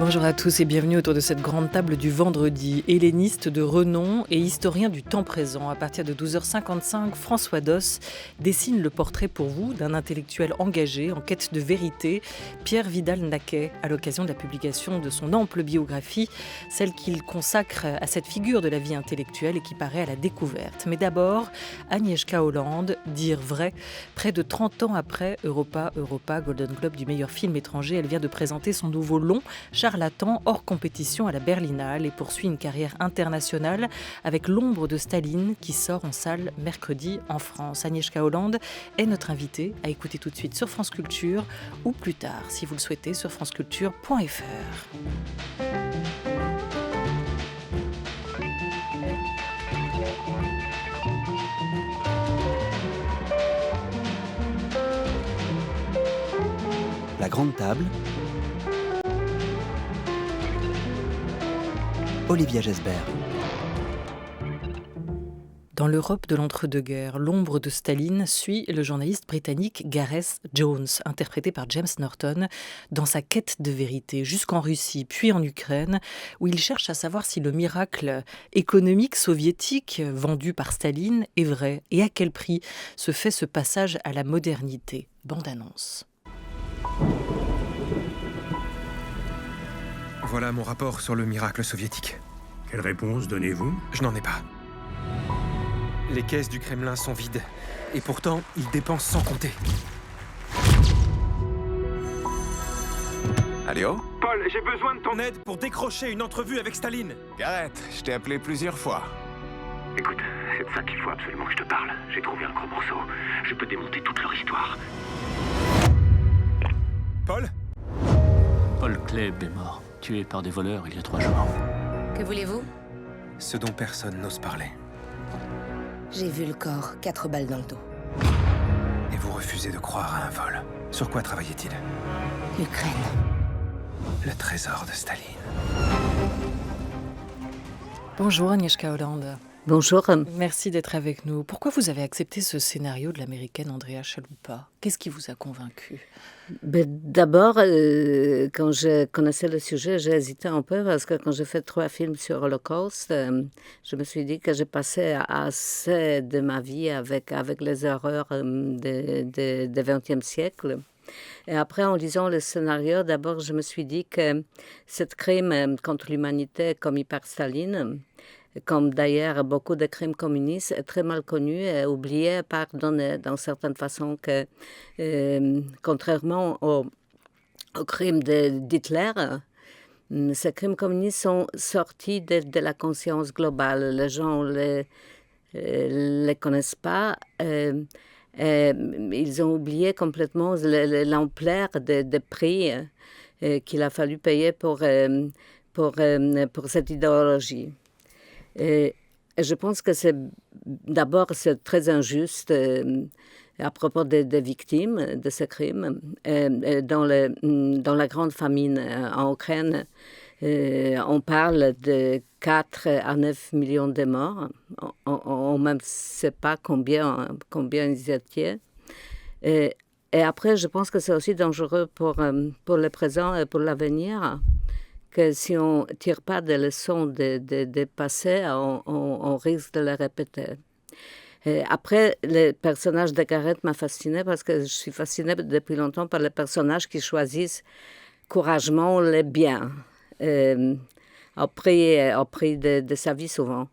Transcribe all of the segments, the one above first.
Bonjour à tous et bienvenue autour de cette grande table du vendredi. Helléniste de renom et historien du temps présent. À partir de 12h55, François Doss dessine le portrait pour vous d'un intellectuel engagé en quête de vérité, Pierre Vidal-Naquet, à l'occasion de la publication de son ample biographie, celle qu'il consacre à cette figure de la vie intellectuelle et qui paraît à la découverte. Mais d'abord, Agnieszka Holland, Dire vrai, près de 30 ans après Europa, Golden Globe du meilleur film étranger, elle vient de présenter son nouveau long, Charlatan, hors compétition à la Berlinale et poursuit une carrière internationale avec L'ombre de Staline qui sort en salle mercredi en France. Agnieszka Holland est notre invitée à écouter tout de suite sur France Culture ou plus tard, si vous le souhaitez, sur franceculture.fr. La grande table. Olivia Gesbert. Dans l'Europe de l'entre-deux-guerres, L'ombre de Staline suit le journaliste britannique Gareth Jones, interprété par James Norton, dans sa quête de vérité, jusqu'en Russie, puis en Ukraine, où il cherche à savoir si le miracle économique soviétique vendu par Staline est vrai et à quel prix se fait ce passage à la modernité. Bande-annonce. Voilà mon rapport sur le miracle soviétique. Quelle réponse donnez-vous ? Je n'en ai pas. Les caisses du Kremlin sont vides. Et pourtant, ils dépensent sans compter. Allô ? Paul, j'ai besoin de ton aide pour décrocher une entrevue avec Staline. Gareth, je t'ai appelé plusieurs fois. Écoute, c'est de ça qu'il faut absolument que je te parle. J'ai trouvé un gros morceau. Je peux démonter toute leur histoire. Paul ? Paul Kleb est mort, tué par des voleurs il y a 3 jours. Que voulez-vous ? Ce dont personne n'ose parler. J'ai vu le corps, 4 balles dans le dos. Et vous refusez de croire à un vol. Sur quoi travaillait-il ? L'Ukraine. Le trésor de Staline. Bonjour Agnieszka Holland. Bonjour. Merci d'être avec nous. Pourquoi vous avez accepté ce scénario de l'américaine Andrea Chalupa ? Qu'est-ce qui vous a convaincu ? D'abord, quand je connaissais le sujet, j'ai hésité un peu parce que quand j'ai fait 3 films sur l'Holocauste, je me suis dit que j'ai passé assez de ma vie avec les horreurs du XXe siècle. Et après, en lisant le scénario, d'abord, je me suis dit que ce crime contre l'humanité commis par Staline, comme d'ailleurs beaucoup de crimes communistes, est très mal connu et oublié, pardonné d'une certaine façon, que contrairement aux crimes d'Hitler, ces crimes communistes sont sortis de la conscience globale. Les gens ne les connaissent pas. Ils ont oublié complètement l'ampleur des prix qu'il a fallu payer pour cette idéologie. Et je pense que d'abord, c'est très injuste à propos des victimes de ce crime. Dans la grande famine en Ukraine, on parle de 4 à 9 millions de morts. On ne sait pas combien ils étaient. Et après, je pense que c'est aussi dangereux pour le présent et pour l'avenir, que si on ne tire pas des leçons des passés, on risque de les répéter. Et après, le personnage de Gareth m'a fascinée parce que je suis fascinée depuis longtemps par les personnages qui choisissent courageusement le bien, au prix de sa vie souvent.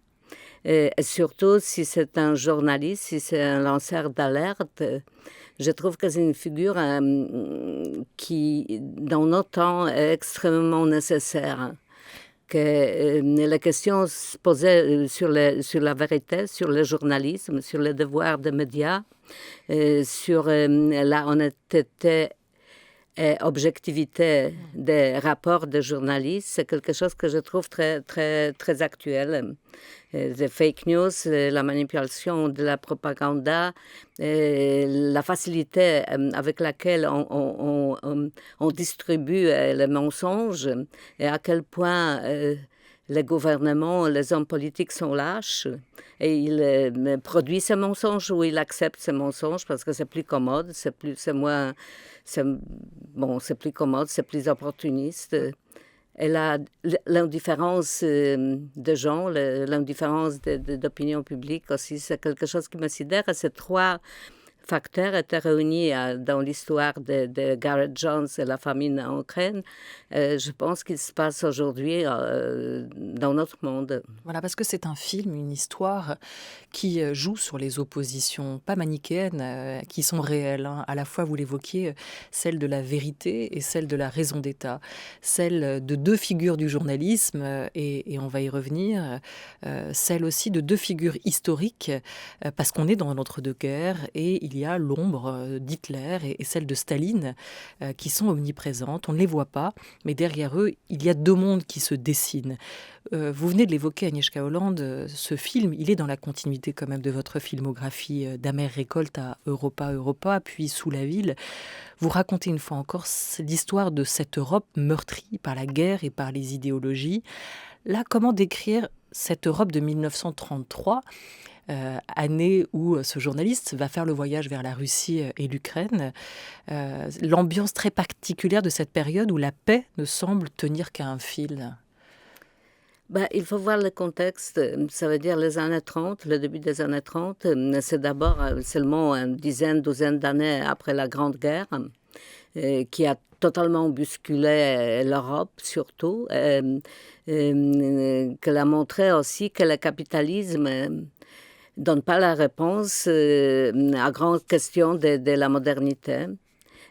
Et surtout, si c'est un journaliste, si c'est un lanceur d'alerte, je trouve que c'est une figure qui, dans notre temps, est extrêmement nécessaire. Que la question se posait sur la vérité, sur le journalisme, sur le devoir des médias, sur la honnêteté et objectivité des rapports des journalistes, c'est quelque chose que je trouve très, très, très actuel. Les fake news, la manipulation de la propagande, la facilité avec laquelle on distribue les mensonges et à quel point les gouvernements, les hommes politiques sont lâches et ils produisent ces mensonges ou ils acceptent ces mensonges parce que c'est plus commode, c'est plus commode, c'est plus opportuniste. l'indifférence de gens, l'indifférence d'opinion publique aussi, c'est quelque chose qui me sidère. Et ces trois facteurs étaient réunis dans l'histoire de Gareth Jones et la famine en Ukraine. Je pense qu'il se passe aujourd'hui dans notre monde. Voilà, parce que c'est un film, une histoire qui joue sur les oppositions, pas manichéennes, qui sont réelles. À la fois, vous l'évoquiez, celle de la vérité et celle de la raison d'État. Celle de deux figures du journalisme, et on va y revenir. Celle aussi de deux figures historiques, parce qu'on est dans l'entre-deux-guerres, et il y a l'ombre d'Hitler et celle de Staline qui sont omniprésentes. On ne les voit pas, mais derrière eux, il y a deux mondes qui se dessinent. Vous venez de l'évoquer, Agnieszka Holland, ce film, il est dans la continuité quand même de votre filmographie d'Amère récolte à Europa, puis Sous la ville. Vous racontez une fois encore l'histoire de cette Europe meurtrie par la guerre et par les idéologies. Là, comment décrire cette Europe de 1933 ? Année où ce journaliste va faire le voyage vers la Russie et l'Ukraine. L'ambiance très particulière de cette période où la paix ne semble tenir qu'à un fil. Il faut voir le contexte, ça veut dire les années 30, le début des années 30. C'est d'abord seulement une douzaine d'années après la Grande Guerre, qui a totalement bousculé l'Europe, surtout, qu'elle a montré aussi que le capitalisme donne pas la réponse à grandes questions de la modernité.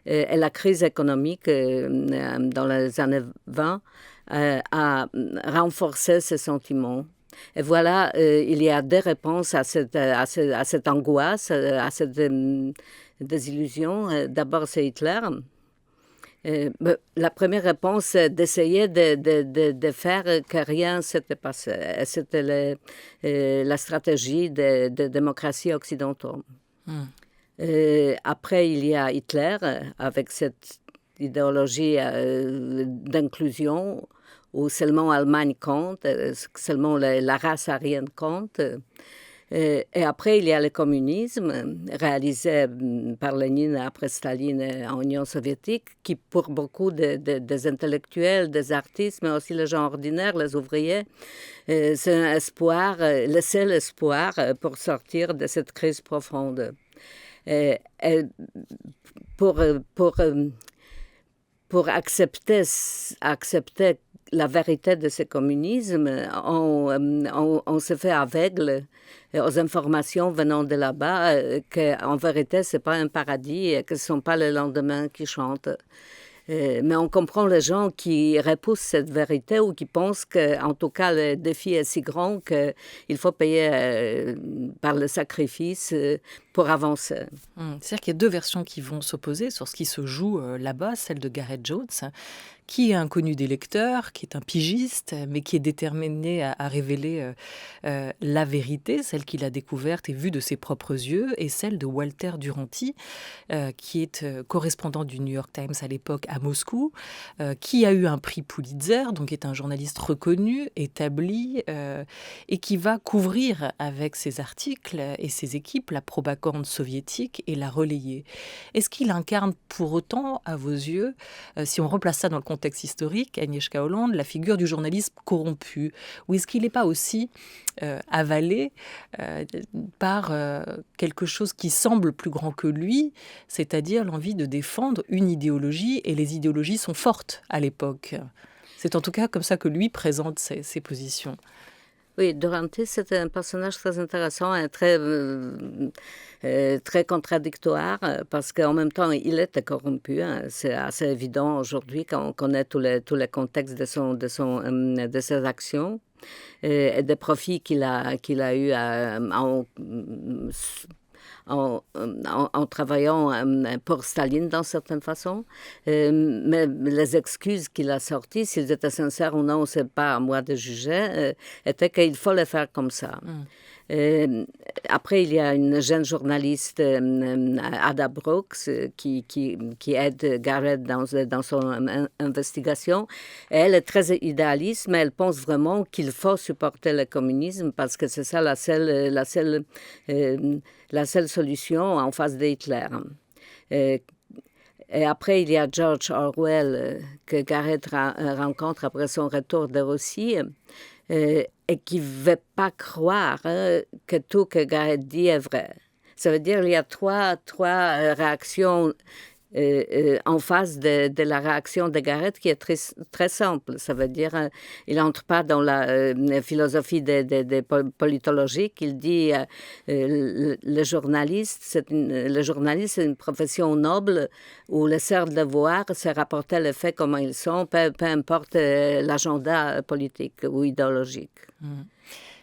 Et la crise économique dans les années 20 a renforcé ces sentiments. Et voilà, il y a des réponses à cette angoisse, à cette désillusion. D'abord, c'est Hitler. La première réponse, c'est d'essayer de faire que rien ne s'était passé. C'était la stratégie de démocratie occidentale. Après, il y a Hitler, avec cette idéologie d'inclusion, où seulement l'Allemagne compte, seulement la race aryenne compte. Et après, il y a le communisme, réalisé par Lénine après Staline en Union soviétique, qui pour beaucoup des intellectuels, des artistes, mais aussi les gens ordinaires, les ouvriers, c'est un espoir, le seul espoir pour sortir de cette crise profonde. Et pour accepter la vérité de ce communisme, on se fait aveugle aux informations venant de là-bas, qu'en vérité, ce n'est pas un paradis et que ce ne sont pas les lendemains qui chantent. Mais on comprend les gens qui repoussent cette vérité ou qui pensent qu'en tout cas, le défi est si grand qu'il faut payer par le sacrifice pour avancer. C'est-à-dire qu'il y a deux versions qui vont s'opposer sur ce qui se joue là-bas, celle de Gareth Jones, qui est inconnu des lecteurs, qui est un pigiste, mais qui est déterminé à révéler la vérité, celle qu'il a découverte et vue de ses propres yeux, et celle de Walter Duranty, qui est correspondant du New York Times à l'époque à Moscou, qui a eu un prix Pulitzer, donc est un journaliste reconnu, établi, et qui va couvrir avec ses articles et ses équipes la propagande soviétique et la relayer. Est-ce qu'il incarne pour autant, à vos yeux, si on replace ça dans le contexte historique, Agnieszka Holland, la figure du journalisme corrompu, ou est-ce qu'il n'est pas aussi avalé par quelque chose qui semble plus grand que lui, c'est-à-dire l'envie de défendre une idéologie, et les idéologies sont fortes à l'époque. C'est en tout cas comme ça que lui présente ses positions. Oui, Duranty, c'était un personnage très intéressant et très contradictoire parce qu'en même temps, il était corrompu. Hein. C'est assez évident aujourd'hui quand on connaît tous les contextes de ses actions et des profits qu'il a eu en travaillant pour Staline d'une certaine façon. Mais les excuses qu'il a sorties, s'ils étaient sincères ou non, ce n'est pas à moi de juger, étaient qu'il faut les faire comme ça. Après, il y a une jeune journaliste, Ada Brooks, qui aide Gareth dans son investigation. Et elle est très idéaliste, mais elle pense vraiment qu'il faut supporter le communisme parce que c'est ça la seule solution en face de Hitler. Et après, il y a George Orwell que Garrett rencontre après son retour de Russie et qui ne veut pas croire que tout que Garrett dit est vrai. Ça veut dire qu'il y a trois réactions en face de la réaction de Garrett qui est très, très simple. Ça veut dire il n'entre pas dans la philosophie politologique. Il dit le journaliste, c'est une profession noble où le seul devoir, c'est rapporter les faits comme ils sont, peu importe l'agenda politique ou idéologique.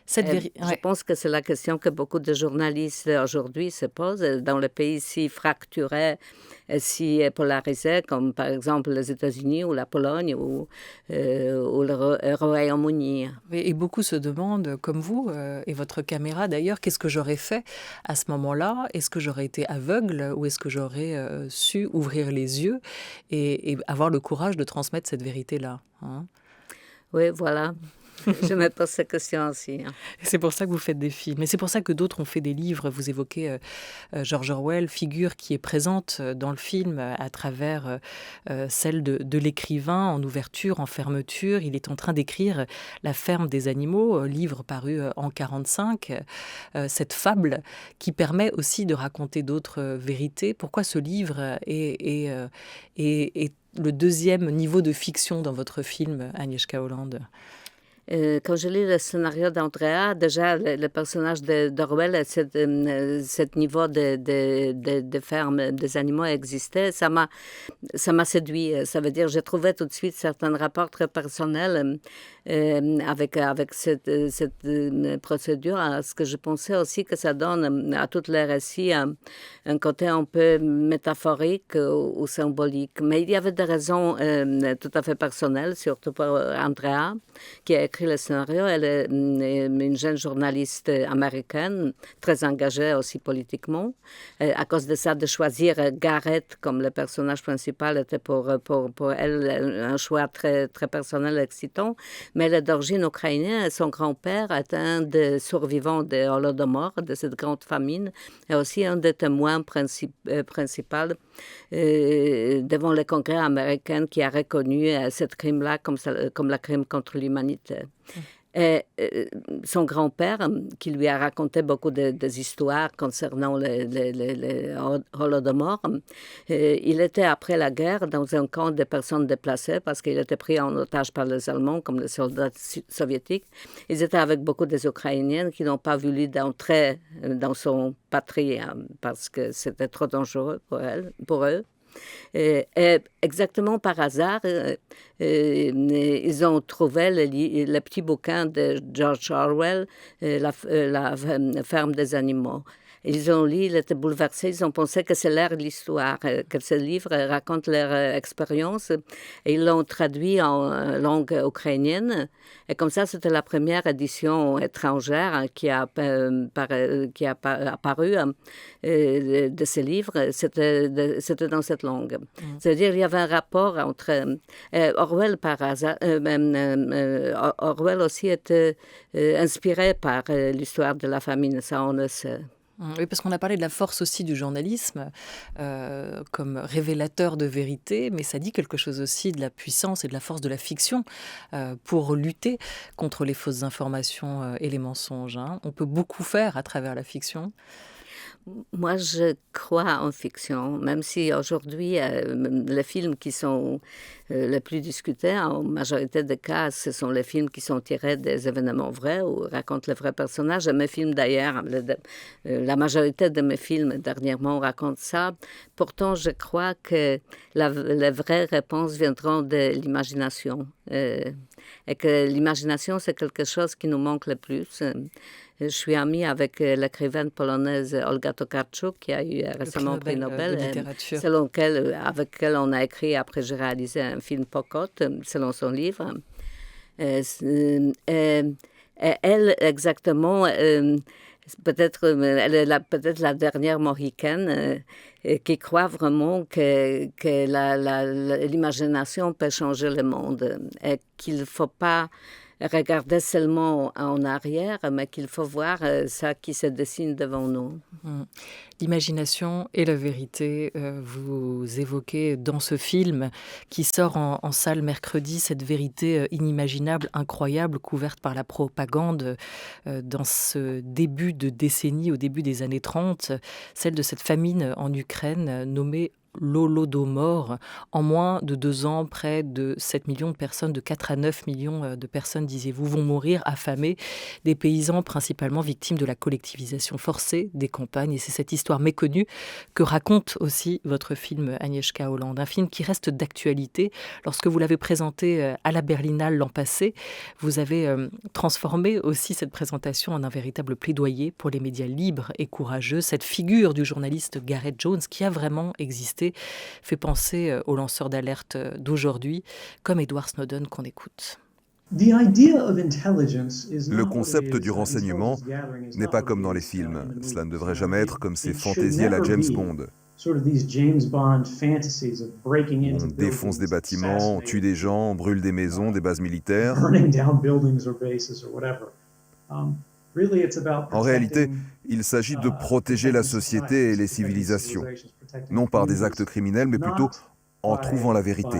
Je pense que c'est la question que beaucoup de journalistes aujourd'hui se posent dans les pays si fracturés, si polarisés, comme par exemple les États-Unis ou la Pologne ou le Royaume-Uni. Et beaucoup se demandent, comme vous et votre caméra d'ailleurs, qu'est-ce que j'aurais fait à ce moment-là? Est-ce que j'aurais été aveugle ou est-ce que j'aurais su ouvrir les yeux et avoir le courage de transmettre cette vérité-là, hein? Oui, voilà. Je me pose cette question aussi. C'est pour ça que vous faites des films. Et c'est pour ça que d'autres ont fait des livres. Vous évoquez George Orwell, figure qui est présente dans le film à travers celle de l'écrivain en ouverture, en fermeture. Il est en train d'écrire La ferme des animaux, livre paru en 1945. Cette fable qui permet aussi de raconter d'autres vérités. Pourquoi ce livre est le deuxième niveau de fiction dans votre film, Agnieszka Holland? Quand je lis le scénario d'Andrea, déjà, le personnage d'Orwell, ce niveau de ferme des animaux existait. Ça m'a séduit. Ça veut dire, j'ai trouvé tout de suite certains rapports très personnels avec cette procédure. Ce que je pensais aussi que ça donne à tous les récits un côté un peu métaphorique ou symbolique. Mais il y avait des raisons tout à fait personnelles, surtout pour Andrea, qui a écrit le scénario. Elle est une jeune journaliste américaine, très engagée aussi politiquement. À cause de ça, de choisir Garrett comme le personnage principal était pour elle un choix très, très personnel et excitant. Mais elle est d'origine ukrainienne. Son grand-père est un des survivants de Holodomor, de cette grande famine, et aussi un des témoins principaux devant le Congrès américain qui a reconnu ce crime-là comme le crime contre l'humanité. Et son grand-père, qui lui a raconté beaucoup des histoires concernant le Holodomor, il était après la guerre dans un camp de personnes déplacées parce qu'il était pris en otage par les Allemands comme les soldats soviétiques. Ils étaient avec beaucoup des Ukrainiennes qui n'ont pas voulu d'entrer dans son patrie parce que c'était trop dangereux pour eux. Et exactement par hasard, ils ont trouvé le petit bouquin de George Orwell, la ferme des animaux. Ils ont lu, ils étaient bouleversés, ils ont pensé que c'est l'air de l'histoire, que ce livre raconte leur expérience. Et ils l'ont traduit en langue ukrainienne. Et comme ça, c'était la première édition étrangère qui a apparu de ce livre. C'était dans cette langue. C'est-à-dire qu'il y avait un rapport entre... Orwell, par hasard, Orwell aussi était inspiré par l'histoire de la famine, ça on le sait. Oui, parce qu'on a parlé de la force aussi du journalisme comme révélateur de vérité, mais ça dit quelque chose aussi de la puissance et de la force de la fiction pour lutter contre les fausses informations et les mensonges, hein. On peut beaucoup faire à travers la fiction. Moi, je crois en fiction, même si aujourd'hui, les films qui sont les plus discutés, en majorité des cas, ce sont les films qui sont tirés des événements vrais ou racontent les vrais personnages. Et mes films, d'ailleurs, la majorité de mes films, dernièrement, racontent ça. Pourtant, je crois que les vraies réponses viendront de l'imagination. Et que l'imagination, c'est quelque chose qui nous manque le plus. Je suis amie avec l'écrivaine polonaise Olga Tokarczuk, qui a eu récemment le prix Nobel, selon avec laquelle on a écrit, après j'ai réalisé un film Pokot, selon son livre. Elle, exactement, peut-être, elle est peut-être la dernière Mohicaine qui croit vraiment que l'imagination peut changer le monde et qu'il ne faut pas regarder seulement en arrière, mais qu'il faut voir ça qui se dessine devant nous. L'imagination et la vérité, vous évoquez dans ce film qui sort en salle mercredi cette vérité inimaginable, incroyable, couverte par la propagande dans ce début de décennie, au début des années 30, celle de cette famine en Ukraine nommée l'Holodomor. En moins de 2 ans, près de 7 millions de personnes, de 4 à 9 millions de personnes, disiez-vous, vont mourir affamés. Des paysans principalement victimes de la collectivisation forcée des campagnes. Et c'est cette histoire méconnue que raconte aussi votre film Agnieszka Holland. Un film qui reste d'actualité. Lorsque vous l'avez présenté à la Berlinale l'an passé, vous avez transformé aussi cette présentation en un véritable plaidoyer pour les médias libres et courageux. Cette figure du journaliste Gareth Jones qui a vraiment existé fait penser aux lanceurs d'alerte d'aujourd'hui, comme Edward Snowden qu'on écoute. Le concept du renseignement n'est pas comme dans les films. Cela ne devrait jamais être comme ces fantaisies à la James Bond. On défonce des bâtiments, on tue des gens, on brûle des maisons, des bases militaires. En réalité, il s'agit de protéger la société et les civilisations, non par des actes criminels, mais plutôt en trouvant la vérité.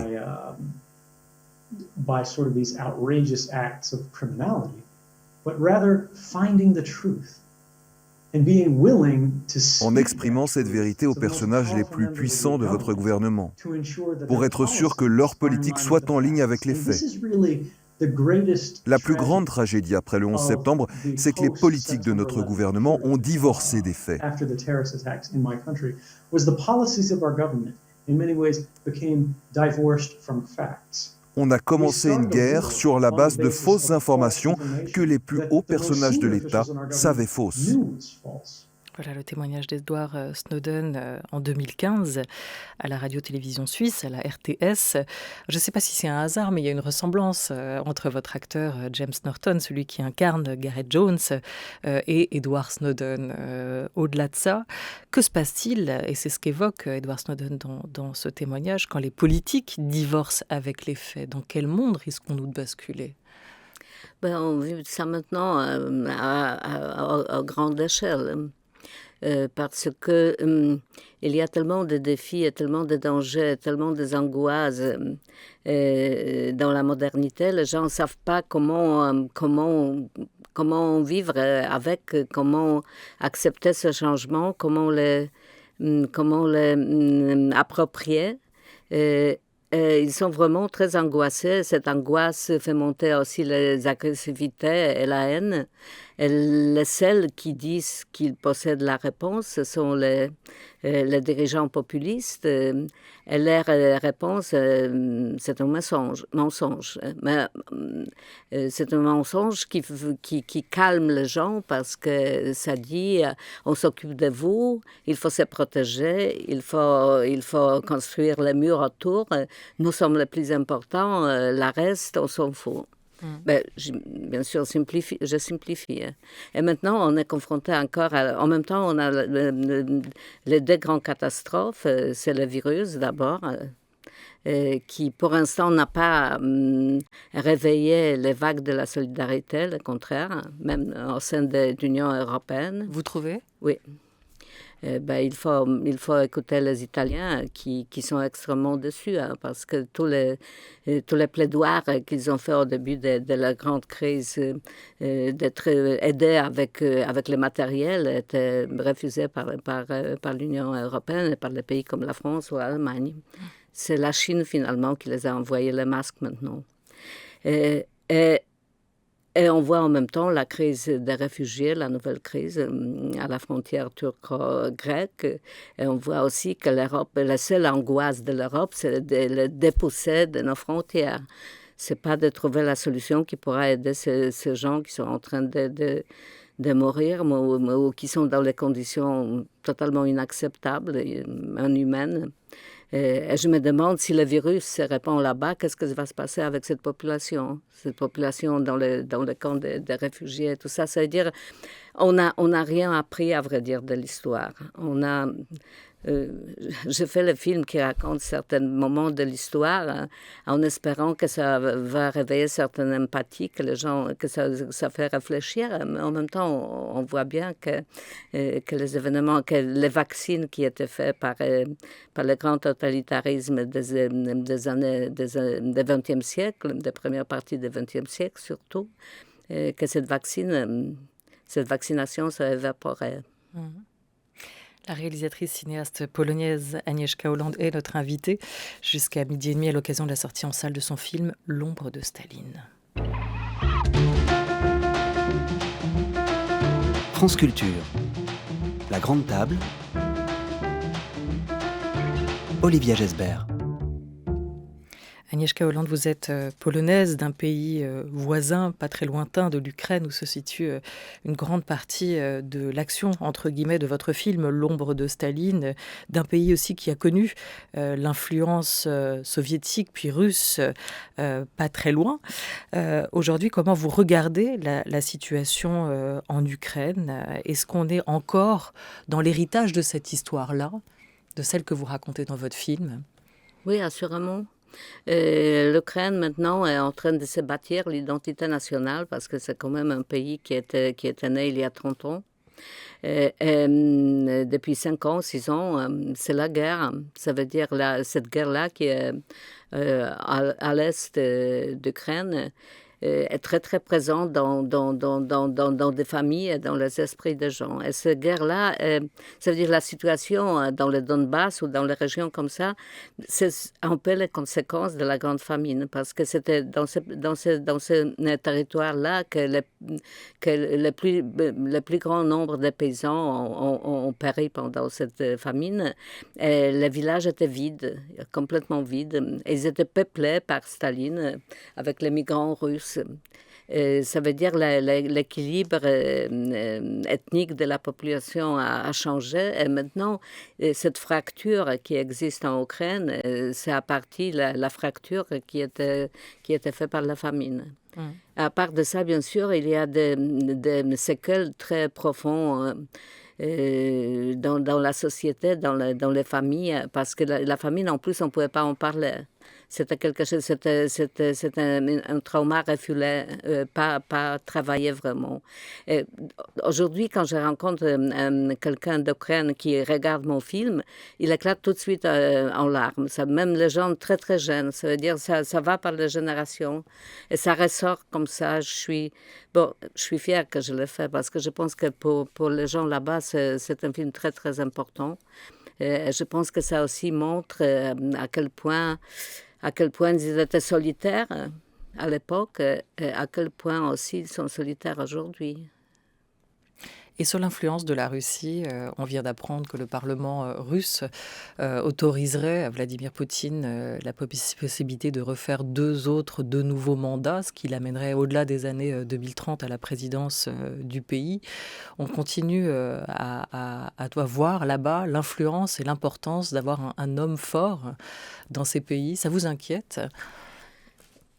En exprimant cette vérité aux personnages les plus puissants de votre gouvernement, pour être sûr que leur politique soit en ligne avec les faits. La plus grande tragédie après le 11 septembre, c'est que les politiques de notre gouvernement ont divorcé des faits. On a commencé une guerre sur la base de fausses informations que les plus hauts personnages de l'État savaient fausses. Voilà le témoignage d'Edward Snowden en 2015 à la radio-télévision suisse, à la RTS. Je ne sais pas si c'est un hasard, mais il y a une ressemblance entre votre acteur James Norton, celui qui incarne Gareth Jones, et Edward Snowden. Au-delà de ça, que se passe-t-il, et c'est ce qu'évoque Edward Snowden dans ce témoignage, quand les politiques divorcent avec les faits? Dans quel monde risquons-nous de basculer? On vit ça maintenant à grande échelle. Parce que il y a tellement de défis, et tellement de dangers, tellement des angoisses dans la modernité. Les gens ne savent pas comment vivre avec, comment accepter ce changement, comment les approprier. Ils sont vraiment très angoissés. Cette angoisse fait monter aussi les agressivités et la haine. Et celles qui disent qu'ils possèdent la réponse, ce sont les dirigeants populistes. Et leur réponse, c'est un mensonge. Mais c'est un mensonge qui calme les gens parce que ça dit on s'occupe de vous, il faut se protéger, il faut construire les murs autour. Nous sommes les plus importants, le reste, on s'en fout. Bien sûr, je simplifie. Et maintenant, on est confronté encore en même temps, on a les deux grandes catastrophes. C'est le virus d'abord, qui pour l'instant n'a pas réveillé les vagues de la solidarité, le contraire, même au sein de l'Union européenne. Vous trouvez? Oui. Il faut écouter les Italiens qui sont extrêmement déçus parce que tous les plaidoirs qu'ils ont fait au début de la grande crise d'être aidés avec le matériel étaient refusés par l'Union européenne et par les pays comme la France ou l'Allemagne. C'est la Chine finalement qui les a envoyé les masques maintenant. Et on voit en même temps la crise des réfugiés, la nouvelle crise à la frontière turco-grecque. Et on voit aussi que l'Europe, la seule angoisse de l'Europe, c'est de le dépousser de nos frontières. C'est pas de trouver la solution qui pourra aider ces gens qui sont en train de mourir ou qui sont dans des conditions totalement inacceptables, inhumaines. Et je me demande si le virus se répand là-bas, qu'est-ce que va se passer avec cette population dans le camp des réfugiés, tout ça. Ça veut dire, on n'a rien appris, à vrai dire, de l'histoire. On a je fais le film qui raconte certains moments de l'histoire en espérant que ça va réveiller certaine empathie, que ça fait réfléchir. Mais en même temps, on voit bien que les événements, que les vaccins qui étaient faits par le grand totalitarisme des XXe siècle, des premières parties du XXe siècle surtout, que cette vaccination s'est évaporée. La réalisatrice cinéaste polonaise Agnieszka Holland est notre invitée jusqu'à 12h30 à l'occasion de la sortie en salle de son film L'ombre de Staline. France Culture. La grande table. Olivia Gesbert. Agnieszka Holland, vous êtes polonaise d'un pays voisin, pas très lointain de l'Ukraine, où se situe une grande partie de l'action, entre guillemets, de votre film, L'ombre de Staline, d'un pays aussi qui a connu l'influence soviétique puis russe pas très loin. Aujourd'hui, comment vous regardez la situation en Ukraine ? Est-ce qu'on est encore dans l'héritage de cette histoire-là, de celle que vous racontez dans votre film ? Oui, assurément. L'Ukraine maintenant est en train de se bâtir l'identité nationale parce que c'est quand même un pays qui était né il y a 30 ans. Depuis 5 ans, 6 ans, c'est la guerre. Ça veut dire cette guerre-là qui est à l'est d'Ukraine est très très présente dans des familles et dans les esprits des gens. Et cette guerre-là, ça veut dire la situation dans le Donbass ou dans les régions comme ça, c'est un peu les conséquences de la grande famine, parce que c'était dans ce territoire-là que le plus grand nombre de paysans ont péri pendant cette famine. Et les villages étaient vides, complètement vides. Ils étaient peuplés par Staline avec les migrants russes. Ça veut dire l'équilibre ethnique de la population a changé. Et maintenant, cette fracture qui existe en Ukraine, c'est à partir de la fracture qui était faite par la famine. À part de ça, bien sûr, il y a des séquelles très profondes dans la société, dans les familles, parce que la famine, en plus, on ne pouvait pas en parler. C'était quelque chose, c'était un trauma refoulé, pas travaillé vraiment. Et aujourd'hui, quand je rencontre quelqu'un d'Ukraine qui regarde mon film, il éclate tout de suite en larmes. Même les gens très très jeunes, ça veut dire ça va par les générations et ça ressort comme ça. Je suis fière que je le fais parce que je pense que pour les gens là-bas, c'est un film très très important. Et je pense que ça aussi montre à quel point ils étaient solitaires à l'époque et à quel point aussi ils sont solitaires aujourd'hui. Et sur l'influence de la Russie, on vient d'apprendre que le Parlement russe autoriserait à Vladimir Poutine la possibilité de refaire deux nouveaux mandats, ce qui l'amènerait au-delà des années 2030 à la présidence du pays. On continue à voir là-bas l'influence et l'importance d'avoir un homme fort dans ces pays. Ça vous inquiète ?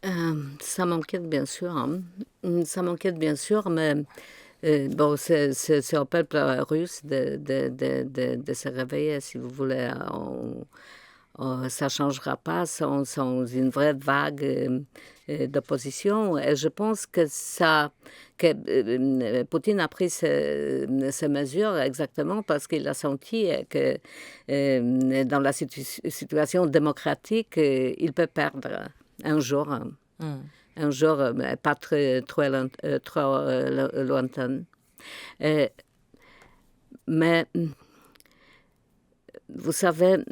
Ça m'inquiète bien sûr. Hein. Ça m'inquiète bien sûr, mais... c'est au peuple russe de se réveiller, si vous voulez. Ça ne changera pas sans une vraie vague d'opposition. Et je pense que Poutine a pris ces mesures exactement parce qu'il a senti que dans la situation démocratique, il peut perdre un jour. Un jour pas trop lointain. Mais vous savez,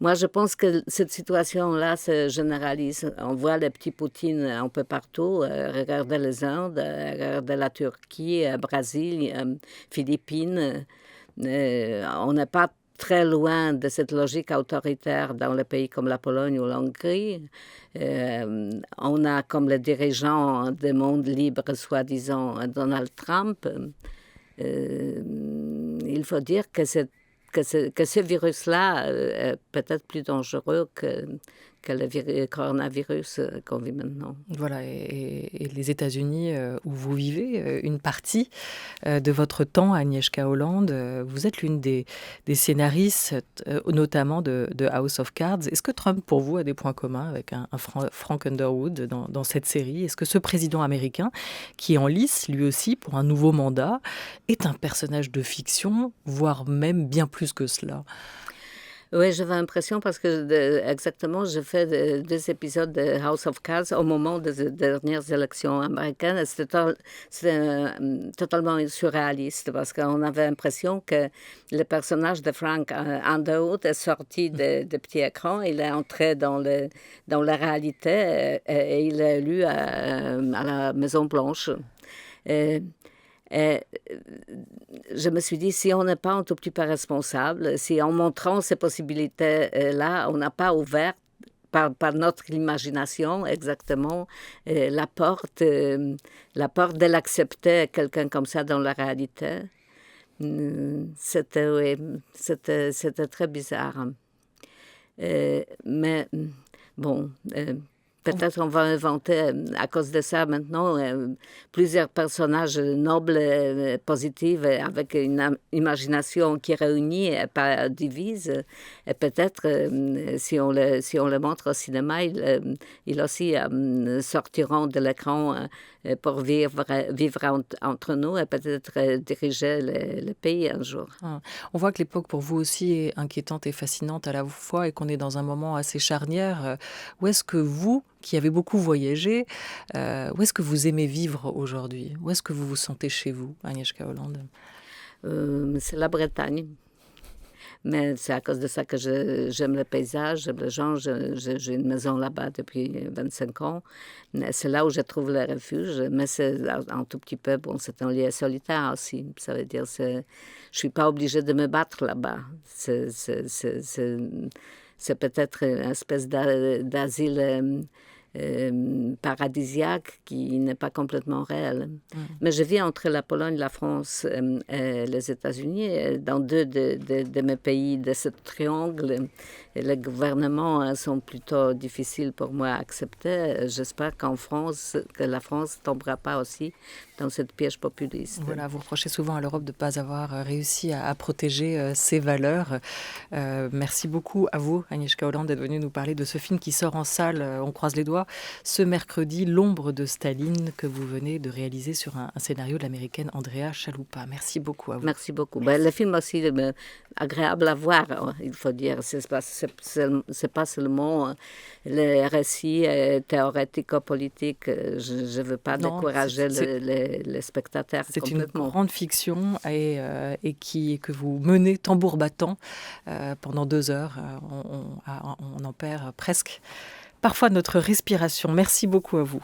moi je pense que cette situation-là se généralise. On voit les petits Poutines un peu partout. Regardez les Indes, regardez la Turquie, Brésil, Philippines. On n'est pas très loin de cette logique autoritaire dans les pays comme la Pologne ou l'Hongrie. On a comme les dirigeants du monde libre, soi-disant, Donald Trump. Il faut dire que ce virus-là est peut-être plus dangereux que le coronavirus qu'on vit maintenant. Voilà, et les États-Unis où vous vivez, une partie de votre temps, Agnieszka Holland, vous êtes l'une des scénaristes, notamment de House of Cards. Est-ce que Trump, pour vous, a des points communs avec un Frank Underwood dans cette série? Est-ce que ce président américain, qui est en lice, lui aussi, pour un nouveau mandat, est un personnage de fiction, voire même bien plus que cela? Oui, j'avais l'impression parce que exactement, j'ai fait 2 épisodes de House of Cards au moment des dernières élections américaines. Et c'était totalement surréaliste parce qu'on avait l'impression que le personnage de Frank Underwood est sorti de petit écran. Il est entré dans la réalité et il est élu à la Maison-Blanche. Et je me suis dit, si on n'est pas un tout petit peu responsable, si en montrant ces possibilités-là, on n'a pas ouvert par notre imagination exactement la porte de l'accepter quelqu'un comme ça dans la réalité, c'était très bizarre. Mais bon... peut-être on va inventer, à cause de ça maintenant, plusieurs personnages nobles, positifs, avec une imagination qui réunit et pas divise. Et peut-être, si on le montre au cinéma, ils aussi sortiront de l'écran pour vivre entre nous et peut-être diriger le pays un jour. On voit que l'époque pour vous aussi est inquiétante et fascinante à la fois et qu'on est dans un moment assez charnière. Où est-ce que vous, qui avez beaucoup voyagé, où est-ce que vous aimez vivre aujourd'hui? Où est-ce que vous vous sentez chez vous, Agnieszka Holland? C'est la Bretagne. Mais c'est à cause de ça que j'aime le paysage, j'aime les gens. J'ai une maison là-bas depuis 25 ans. C'est là où je trouve le refuge. Mais c'est un tout petit peu, bon, c'est un lieu solitaire aussi. Ça veut dire que je ne suis pas obligée de me battre là-bas. C'est peut-être une espèce d'asile paradisiaque qui n'est pas complètement réel. Mais je vis entre la Pologne, la France et les États-Unis, dans 2 de mes pays de ce triangle. Et les gouvernements sont plutôt difficiles pour moi à accepter. J'espère que la France ne tombera pas aussi dans cette piège populiste. Voilà, vous reprochez souvent à l'Europe de ne pas avoir réussi à protéger ses valeurs. Merci beaucoup à vous, Agnieszka Holland, d'être venue nous parler de ce film qui sort en salle, on croise les doigts, ce mercredi, L'ombre de Staline, que vous venez de réaliser sur un scénario de l'américaine Andrea Chalupa. Merci beaucoup à vous. Merci beaucoup. Le film aussi agréable à voir, il faut dire. C'est pas seulement les récits théorético-politiques. Je ne veux pas décourager les spectateurs. C'est une grande fiction et que vous menez tambour battant pendant 2 heures. On en perd presque parfois notre respiration. Merci beaucoup à vous.